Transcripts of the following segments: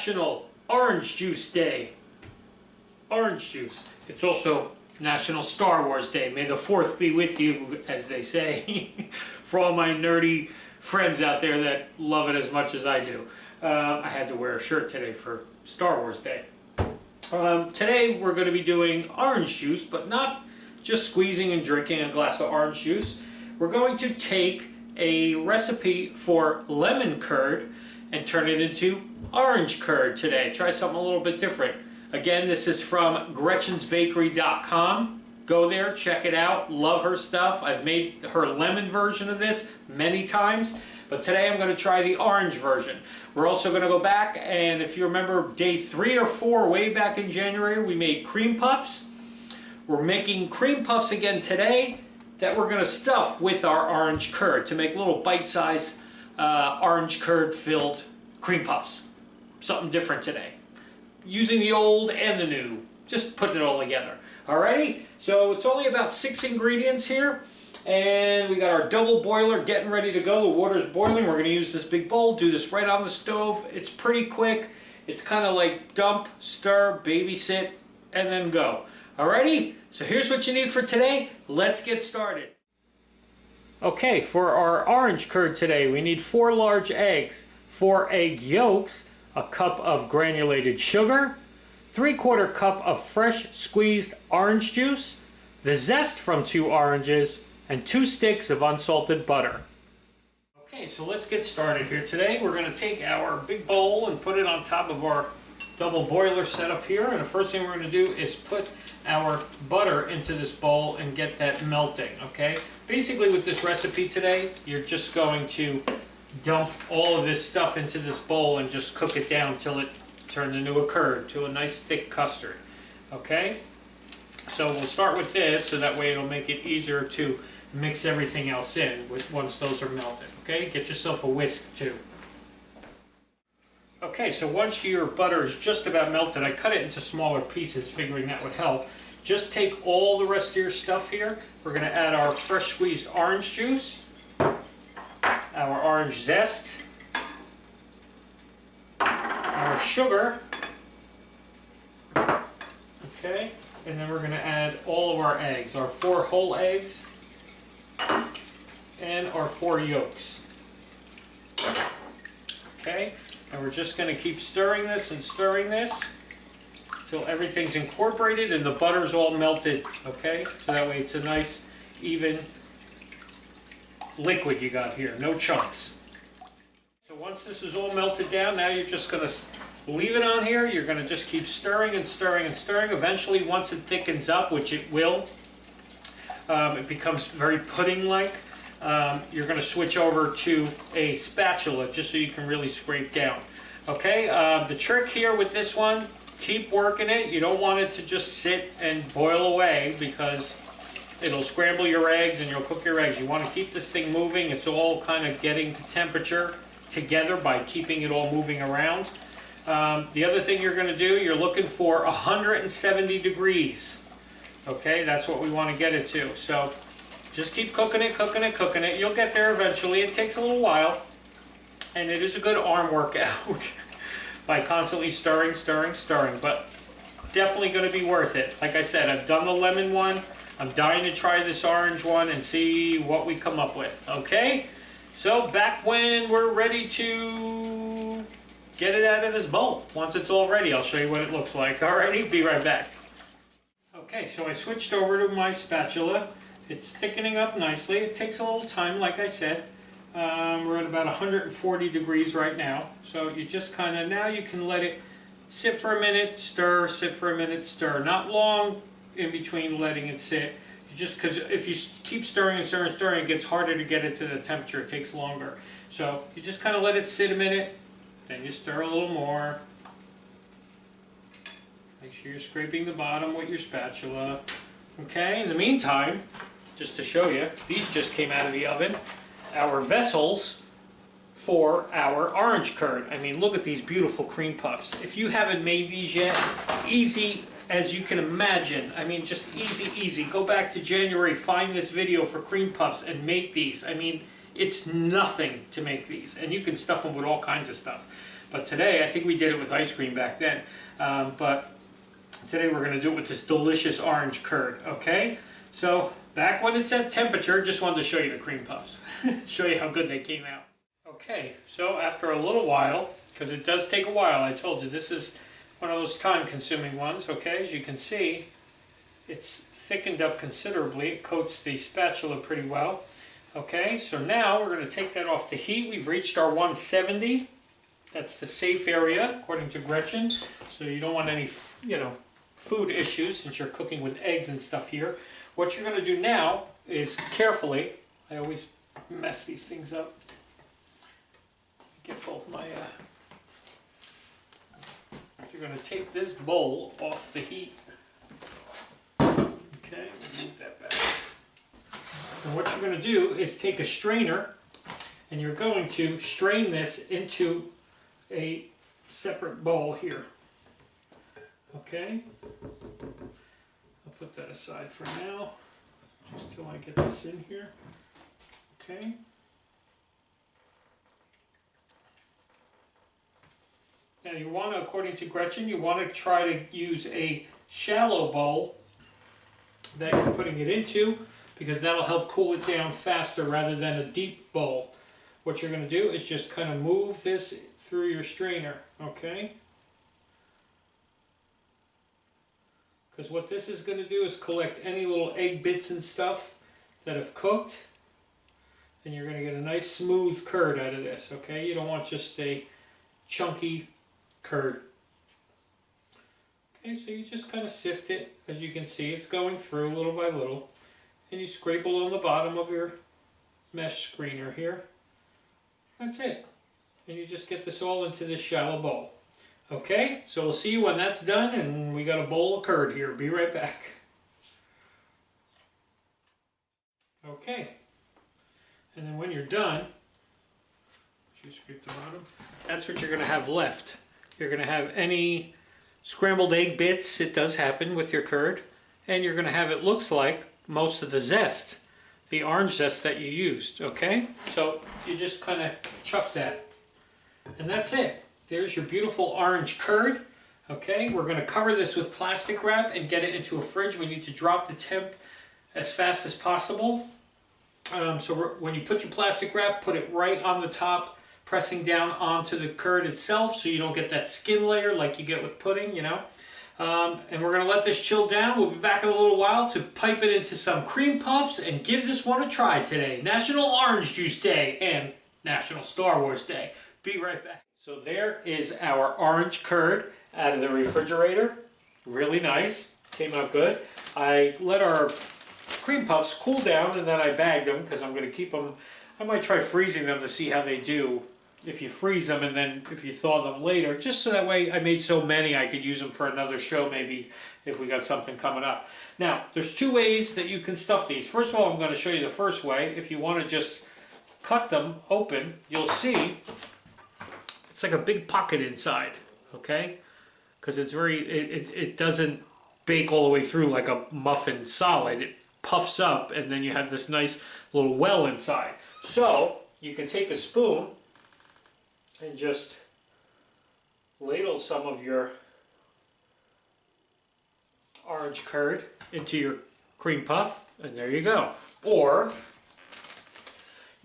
National Orange Juice Day. Orange juice. It's also National Star Wars Day. May the 4th be with you, as they say. For all my nerdy friends out there that love it as much as I do. I had to wear a shirt today for Star Wars Day. Today we're going to be doing orange juice, but not just squeezing and drinking a glass of orange juice. We're going to take a recipe for lemon curd and turn it into orange curd today. Try something a little bit different. Again, this is from Gretchen'sBakery.com. Go there, check it out. Love her stuff. I've made her lemon version of this many times, but today I'm going to try the orange version. We're also going to go back, and if you remember day 3 or 4 way back in January, we made cream puffs. We're making cream puffs again today that we're going to stuff with our orange curd to make little bite-sized orange curd filled cream puffs. Something different today. Using the old and the new, just putting it all together. Alrighty, so it's only about 6 ingredients here, and we got our double boiler getting ready to go. The water's boiling. We're going to use this big bowl, do this right on the stove. It's pretty quick. It's kind of like dump, stir, babysit, and then go. Alrighty, so here's what you need for today. Let's get started. Okay, for our orange curd today, we need 4 large eggs, 4 egg yolks, a cup of granulated sugar, 3/4 cup of fresh squeezed orange juice, the zest from 2 oranges, and 2 sticks of unsalted butter. Okay, so let's get started here. Today we're going to take our big bowl and put it on top of our double boiler setup here, and the first thing we're going to do is put our butter into this bowl and get that melting. Okay, basically with this recipe today, you're just going to dump all of this stuff into this bowl and just cook it down till it turns into a curd, to a nice thick custard. Okay, so we'll start with this so that way it'll make it easier to mix everything else in once those are melted. Okay, get yourself a whisk too. Okay, so once your butter is just about melted, I cut it into smaller pieces figuring that would help. Just take all the rest of your stuff here. We're going to add our fresh squeezed orange juice, our orange zest, our sugar, okay, and then we're going to add all of our eggs, our 4 whole eggs and our 4 yolks. Okay, and we're just going to keep stirring this until everything's incorporated and the butter's all melted, okay, so that way it's a nice even liquid you got here, no chunks. So once this is all melted down, now you're just going to leave it on here. You're going to just keep stirring and stirring and stirring. Eventually, once it thickens up, which it will, it becomes very pudding-like. You're going to switch over to a spatula just so you can really scrape down. Okay, the trick here with this one, keep working it. You don't want it to just sit and boil away because it'll scramble your eggs and you'll cook your eggs. You want to keep this thing moving. It's all kind of getting to temperature together by keeping it all moving around. The other thing you're going to do, you're looking for 170 degrees. Okay, that's what we want to get it to. So just keep cooking it, cooking it, cooking it. You'll get there eventually. It takes a little while. And it is a good arm workout by constantly stirring, stirring, stirring. But definitely going to be worth it. Like I said, I've done the lemon one. I'm dying to try this orange one and see what we come up with. Okay? So back when we're ready to get it out of this bowl. Once it's all ready, I'll show you what it looks like. Alrighty, be right back. Okay, so I switched over to my spatula. It's thickening up nicely. It takes a little time, like I said. We're at about 140 degrees right now. So you just kind of, now you can let it sit for a minute, stir, sit for a minute, stir. Not long in between letting it sit. Just because if you keep stirring and stirring and stirring, it gets harder to get it to the temperature. It takes longer. So you just kind of let it sit a minute. Then you stir a little more. Make sure you're scraping the bottom with your spatula. Okay, in the meantime, just to show you, these just came out of the oven. Our vessels for our orange curd. I mean, look at these beautiful cream puffs. If you haven't made these yet, easy as you can imagine. I mean, just easy, easy. Go back to January, find this video for cream puffs and make these. I mean, it's nothing to make these. And you can stuff them with all kinds of stuff. But today, I think we did it with ice cream back then. But today we're going to do it with this delicious orange curd, okay? So, back when it's at temperature, just wanted to show you the cream puffs. Show you how good they came out. Okay, so after a little while, because it does take a while, I told you, this is one of those time-consuming ones, okay? As you can see, it's thickened up considerably. It coats the spatula pretty well. Okay, so now we're going to take that off the heat. We've reached our 170. That's the safe area, according to Gretchen. So you don't want any, food issues since you're cooking with eggs and stuff here. What you're going to do now is carefully, I always mess these things up. Get both my, you're going to take this bowl off the heat. Okay, move that back. And what you're going to do is take a strainer and you're going to strain this into a separate bowl here. Okay, I'll put that aside for now, just till I get this in here. Okay. Now you want to, according to Gretchen, you want to try to use a shallow bowl that you're putting it into, because that'll help cool it down faster rather than a deep bowl. What you're going to do is just kind of move this through your strainer, okay? Because what this is going to do is collect any little egg bits and stuff that have cooked, and you're going to get a nice smooth curd out of this, okay? You don't want just a chunky curd. Okay, so you just kind of sift it. As you can see, it's going through little by little. And you scrape along the bottom of your mesh screener here. That's it. And you just get this all into this shallow bowl. Okay, so we'll see you when that's done, and we got a bowl of curd here. Be right back. Okay, and then when you're done, you scrape the bottom. That's what you're going to have left. You're going to have any scrambled egg bits, it does happen with your curd, and you're going to have, it looks like, most of the zest, the orange zest that you used, okay? So you just kind of chuck that, and that's it. There's your beautiful orange curd, okay? We're going to cover this with plastic wrap and get it into a fridge. We need to drop the temp as fast as possible. When you put your plastic wrap, put it right on the top, pressing down onto the curd itself so you don't get that skin layer like you get with pudding, And we're going to let this chill down. We'll be back in a little while to pipe it into some cream puffs and give this one a try today. National Orange Juice Day and National Star Wars Day. Be right back. So there is our orange curd out of the refrigerator. Really nice. Came out good. I let our cream puffs cool down and then I bagged them because I'm going to keep them. I might try freezing them to see how they do. If you freeze them and then if you thaw them later, just so that way I made so many I could use them for another show maybe if we got something coming up. Now, there's two ways that you can stuff these. First of all, I'm going to show you the first way. If you want to just cut them open, you'll see it's like a big pocket inside, okay? Because it's it doesn't bake all the way through like a muffin solid. It puffs up and then you have this nice little well inside. So, you can take a spoon and just ladle some of your orange curd into your cream puff, and there you go. Or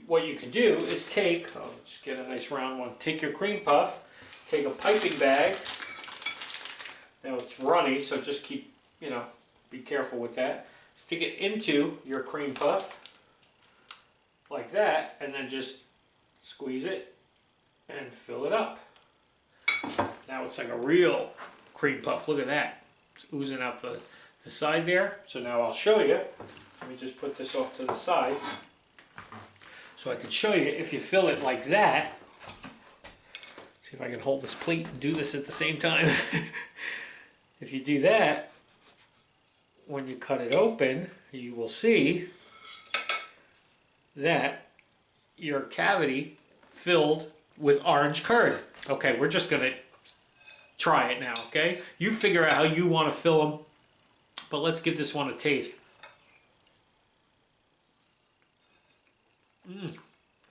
what you can do is take, just get a nice round one, take your cream puff, take a piping bag. Now it's runny, so just keep, be careful with that. Stick it into your cream puff like that, and then just squeeze it and fill it up. Now it's like a real cream puff. Look at that. It's oozing out the side there. So now I'll show you. Let me just put this off to the side so I can show you if you fill it like that. See if I can hold this plate and do this at the same time. If you do that, when you cut it open, you will see that your cavity filled with orange curd. Okay, we're just going to try it now, okay? You figure out how you want to fill them, but let's give this one a taste.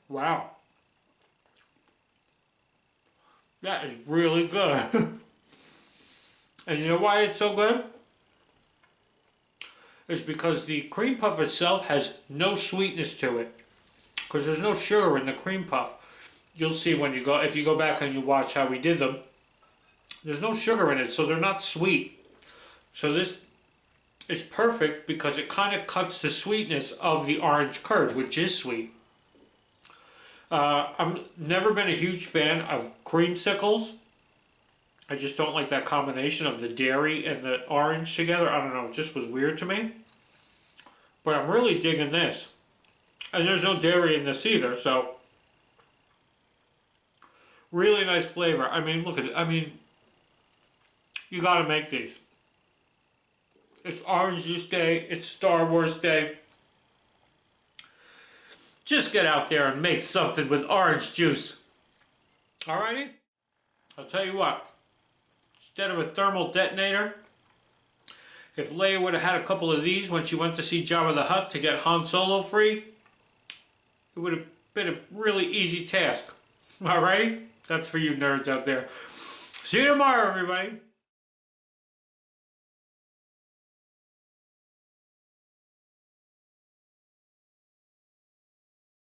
Wow. That is really good. And you know why it's so good? It's because the cream puff itself has no sweetness to it. Because there's no sugar in the cream puff. You'll see when you go, if you go back and you watch how we did them, there's no sugar in it, so they're not sweet. So this is perfect because it kind of cuts the sweetness of the orange curd, which is sweet. I've never been a huge fan of creamsicles. I just don't like that combination of the dairy and the orange together. I don't know, it just was weird to me. But I'm really digging this. And there's no dairy in this either, so really nice flavor. I mean, look at it. I mean, you gotta make these. It's Orange Juice Day. It's Star Wars Day. Just get out there and make something with orange juice. Alrighty? I'll tell you what. Instead of a thermal detonator, if Leia would have had a couple of these when she went to see Jabba the Hutt to get Han Solo free, it would have been a really easy task. Alrighty? That's for you nerds out there. See you tomorrow, everybody.